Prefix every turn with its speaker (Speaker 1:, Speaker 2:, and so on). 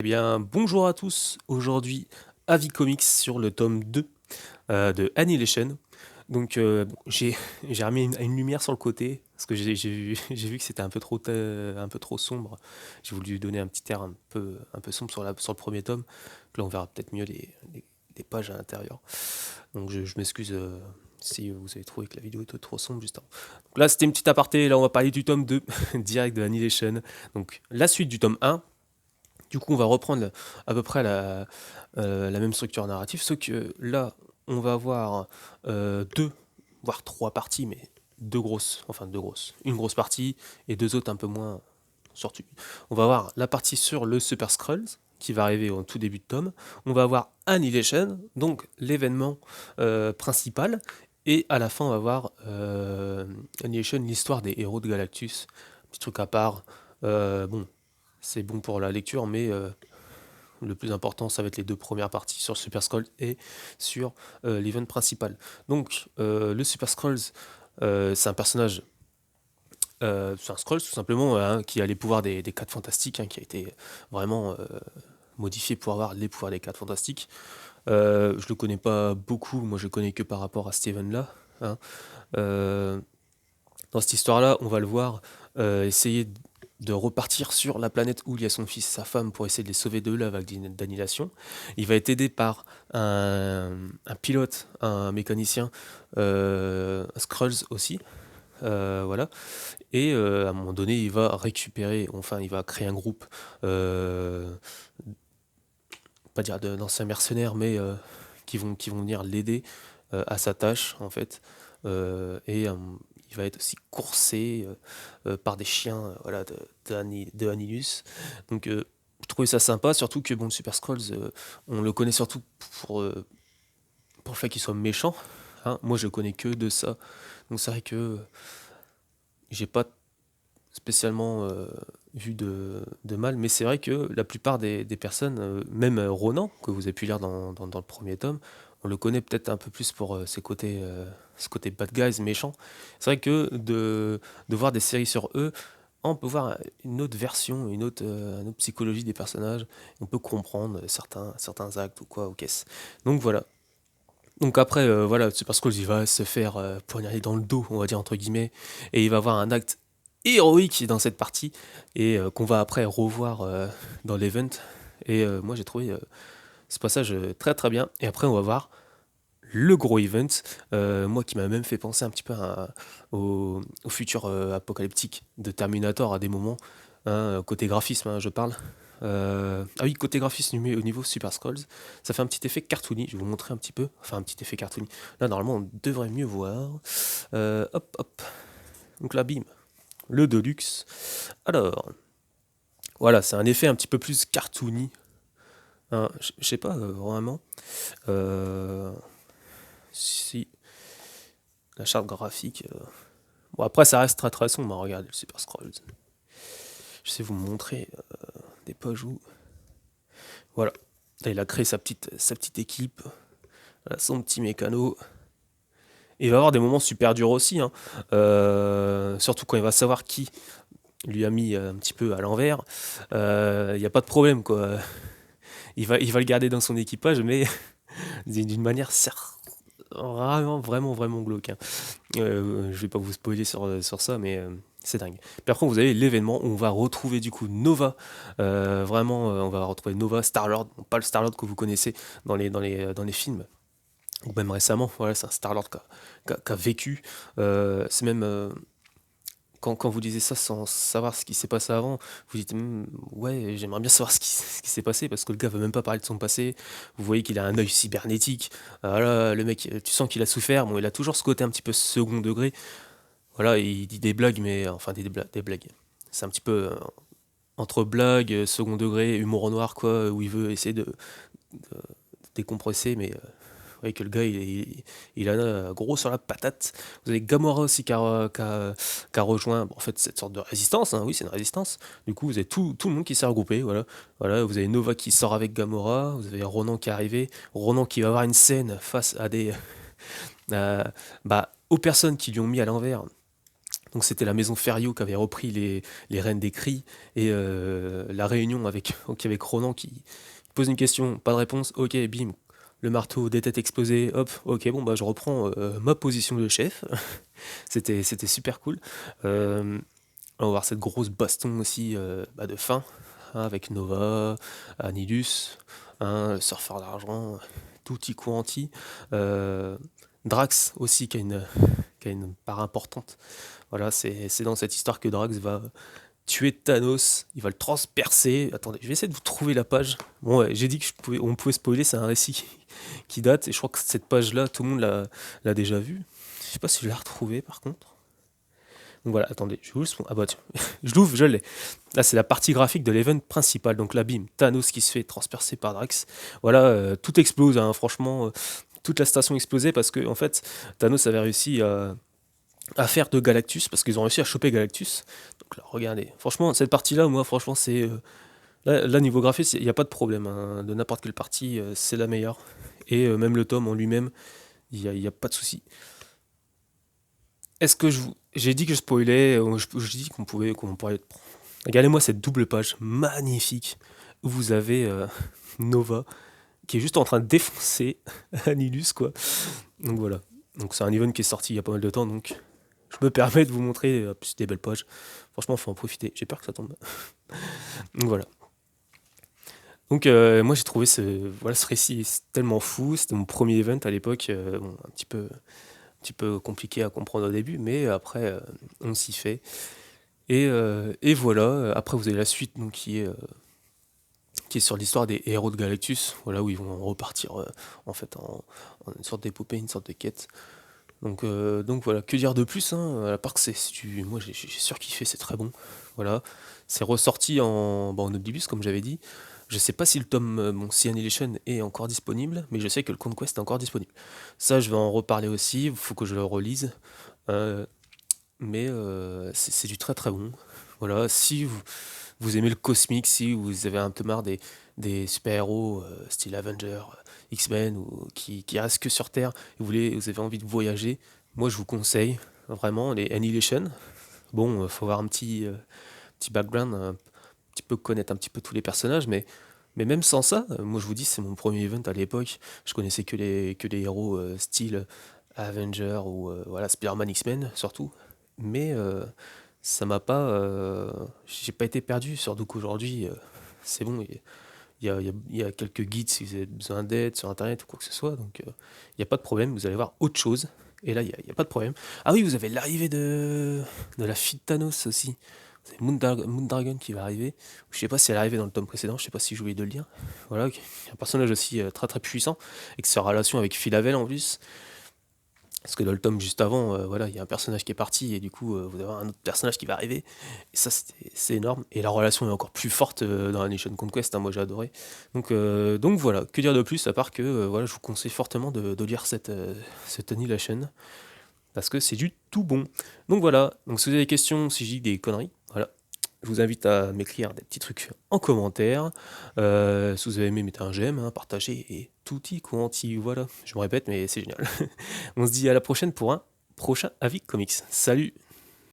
Speaker 1: Eh bien, bonjour à tous. Aujourd'hui, avis comics sur le tome 2 de Annihilation. Donc, bon, j'ai remis une lumière sur le côté parce que j'ai vu, j'ai vu que c'était un peu trop sombre. J'ai voulu lui donner un petit air un peu sombre sur le premier tome. Donc là, on verra peut-être mieux les pages à l'intérieur. Donc, je m'excuse si vous avez trouvé que la vidéo était trop sombre juste avant. Donc là, c'était une petite aparté. Là, on va parler du tome 2 direct de Annihilation. Donc, la suite du tome 1. Du coup, on va reprendre à peu près la même structure narrative, sauf que là, on va avoir deux, voire trois parties, mais deux grosses, une grosse partie et deux autres un peu moins sorties. On va avoir la partie sur le Super Skrulls, qui va arriver au tout début de tome. On va avoir Annihilation, donc l'événement principal, et à la fin, on va avoir Annihilation, l'histoire des héros de Galactus. Petit truc à part. Bon, c'est bon pour la lecture, mais le plus important, ça va être les deux premières parties sur Super Scrolls et sur l'event principal. Donc, le Super Scrolls, c'est un personnage, c'est un Scrolls tout simplement, hein, qui a les pouvoirs des 4 fantastiques, hein, qui a été vraiment modifié pour avoir les pouvoirs des 4 fantastiques. Je le connais pas beaucoup, moi je le connais que par rapport à Steven là. Hein. Euh, dans cette histoire-là, on va le voir essayer de repartir sur la planète où il y a son fils et sa femme pour essayer de les sauver de la vague d'annihilation. Il va être aidé par un pilote, un mécanicien, un Skrulls aussi. Voilà. Et à un moment donné, il va récupérer, enfin, il va créer un groupe, pas dire d'anciens mercenaires, mais qui vont venir l'aider à sa tâche, en fait. Et il va être aussi coursé par des chiens voilà, de Annihilus. Donc je trouvais ça sympa, surtout que bon, le Super Scrolls, on le connaît surtout pour le fait qu'il soit méchant. Hein. Moi, je connais que de ça. Donc c'est vrai que j'ai pas spécialement vu de mal, mais c'est vrai que la plupart des personnes, même Ronan, que vous avez pu lire dans le premier tome, on le connaît peut-être un peu plus pour ce côté bad guys, méchant. C'est vrai que de voir des séries sur eux, on peut voir une autre version, une autre psychologie des personnages, on peut comprendre certains actes ou quoi, ou qu'est-ce. Donc voilà. Donc après, voilà, c'est parce qu'il va se faire poignarder dans le dos, on va dire entre guillemets, et il va avoir un acte héroïque dans cette partie, et qu'on va après revoir dans l'event. Et moi j'ai trouvé ce passage très très bien. Et après on va voir le gros event, moi qui m'a même fait penser un petit peu au futur apocalyptique de Terminator à des moments, hein, côté graphisme je parle. Ah oui, côté graphisme au niveau Super Scrolls, ça fait un petit effet cartoony, je vais vous montrer un petit peu, enfin un petit effet cartoony. Là normalement on devrait mieux voir. Hop hop, donc là bim, le Deluxe. Alors, voilà, c'est un effet un petit peu plus cartoony. Hein, je sais pas vraiment. Euh, si la charte graphique. Bon, après, ça reste très très sombre. Regardez le Super Scrolls. Je sais vous montrer des pages où. Voilà. Là, il a créé sa petite équipe. Voilà, son petit mécano. Il va avoir des moments super durs aussi. Hein. Surtout quand il va savoir qui lui a mis un petit peu à l'envers. Il n'y a pas de problème, quoi. Il va le garder dans son équipage, mais d'une manière vraiment glauque. Hein. Je vais pas vous spoiler sur ça, mais c'est dingue. Puis après, vous avez l'événement où on va retrouver du coup Nova. Vraiment, on va retrouver Nova, Star-Lord. Bon, pas le Star-Lord que vous connaissez dans les films. Ou même récemment, voilà, c'est un Star-Lord qui a vécu. C'est même quand vous lisez ça sans savoir ce qui s'est passé avant, vous dites ouais, j'aimerais bien savoir ce qui s'est passé parce que le gars veut même pas parler de son passé. Vous voyez qu'il a un œil cybernétique. Voilà, le mec, tu sens qu'il a souffert. Bon, il a toujours ce côté un petit peu second degré. Voilà, il dit des blagues, mais enfin des blagues. C'est un petit peu entre blagues, second degré, humour noir, quoi, où il veut essayer de décompresser, mais vous voyez que le gars, il a gros sur la patate. Vous avez Gamora aussi qui a rejoint bon, en fait, cette sorte de résistance. Hein. Oui, c'est une résistance. Du coup, vous avez tout le monde qui s'est regroupé. Voilà. Voilà, vous avez Nova qui sort avec Gamora. Vous avez Ronan qui est arrivé. Ronan qui va avoir une scène face à des, aux personnes qui lui ont mis à l'envers Donc c'était la maison Ferriot qui avait repris les Reines des Cris, et la réunion avec Ronan qui pose une question, pas de réponse, ok, bim, le marteau, des têtes explosées, hop, ok, bon bah je reprends ma position de chef. C'était super cool. On va voir cette grosse baston aussi de fin, hein, avec Nova, Anilus, hein, le surfeur d'argent, Tutti Quanti. Drax aussi qui a une part importante. Voilà, c'est dans cette histoire que Drax va tuer Thanos, il va le transpercer. Attendez, je vais essayer de vous trouver la page. Bon, ouais, j'ai dit on pouvait spoiler, c'est un récit qui date, et je crois que cette page-là, tout le monde l'a déjà vue. Je sais pas si je l'ai retrouvée par contre. Donc voilà, attendez, je vous ah bah tiens, je l'ouvre, je l'ai. Là, c'est la partie graphique de l'event principal. Donc là, bim, Thanos qui se fait transpercer par Drax. Voilà, tout explose, hein, franchement, toute la station explosait parce que en fait, Thanos avait réussi à faire de Galactus, parce qu'ils ont réussi à choper Galactus. Donc là, regardez, franchement, cette partie-là, moi, franchement, c'est là, niveau graphique, il n'y a pas de problème, hein, de n'importe quelle partie, c'est la meilleure. Et même le tome en lui-même, il y a pas de souci. Est-ce que j'ai dit que je spoilais, j'ai dit qu'on pourrait. Regardez-moi cette double page magnifique où vous avez Nova qui est juste en train de défoncer Anilus, quoi. Donc voilà. Donc c'est un event qui est sorti il y a pas mal de temps, donc je me permets de vous montrer des belles pages. Franchement, faut en profiter. J'ai peur que ça tombe. Donc voilà. Donc moi j'ai trouvé ce récit tellement fou. C'était mon premier event à l'époque, bon, un petit peu compliqué à comprendre au début, mais après on s'y fait. Et voilà. Après vous avez la suite, donc qui est sur l'histoire des héros de Galactus. Voilà, où ils vont repartir en fait en une sorte d'épopée, une sorte de quête. Donc voilà, que dire de plus, hein, à part que moi j'ai surkiffé, c'est très bon. Voilà, c'est ressorti en Omnibus, comme j'avais dit. Je sais pas si le tome, si Annihilation est encore disponible, mais je sais que le Conquest est encore disponible. Ça, je vais en reparler aussi, il faut que je le relise. Euh, mais c'est du très très bon. Voilà, si vous aimez le cosmique, si vous avez un peu marre des super-héros style Avenger, X-Men, ou qui restent que sur Terre, et vous avez envie de voyager, moi je vous conseille vraiment les Annihilation. Bon, faut avoir un petit background, un petit peu connaître un petit peu tous les personnages, mais même sans ça, moi je vous dis, c'est mon premier event à l'époque. Je connaissais que les héros style Avenger ou voilà, Spider-Man, X-Men surtout. Mais ça m'a pas. J'ai pas été perdu, surtout qu'aujourd'hui, c'est bon. Il y a quelques guides si vous avez besoin d'aide sur internet ou quoi que ce soit. Donc il n'y a pas de problème, vous allez voir autre chose. Et là, il y a pas de problème. Ah oui, vous avez l'arrivée de la fille de Thanos aussi. Vous avez Moondragon qui va arriver. Je sais pas si elle est arrivée dans le tome précédent, je sais pas si j'ai oublié de le dire. Voilà, un personnage aussi très très puissant, et que sa relation avec Philavel en plus. Parce que dans le tome juste avant, voilà, il y a un personnage qui est parti, et du coup, vous avez un autre personnage qui va arriver. Et ça, c'est énorme. Et la relation est encore plus forte dans la Nation Conquest, hein, moi j'ai adoré. Donc voilà, que dire de plus, à part que voilà, je vous conseille fortement de lire cette Annihilation, parce que c'est du tout bon. Donc voilà, donc si vous avez des questions, si je dis des conneries, voilà, je vous invite à m'écrire des petits trucs en commentaire. Si vous avez aimé, mettez un j'aime, hein, partagez, et tutti quanti, voilà. Je me répète, mais c'est génial. On se dit à la prochaine pour un prochain avis comics. Salut!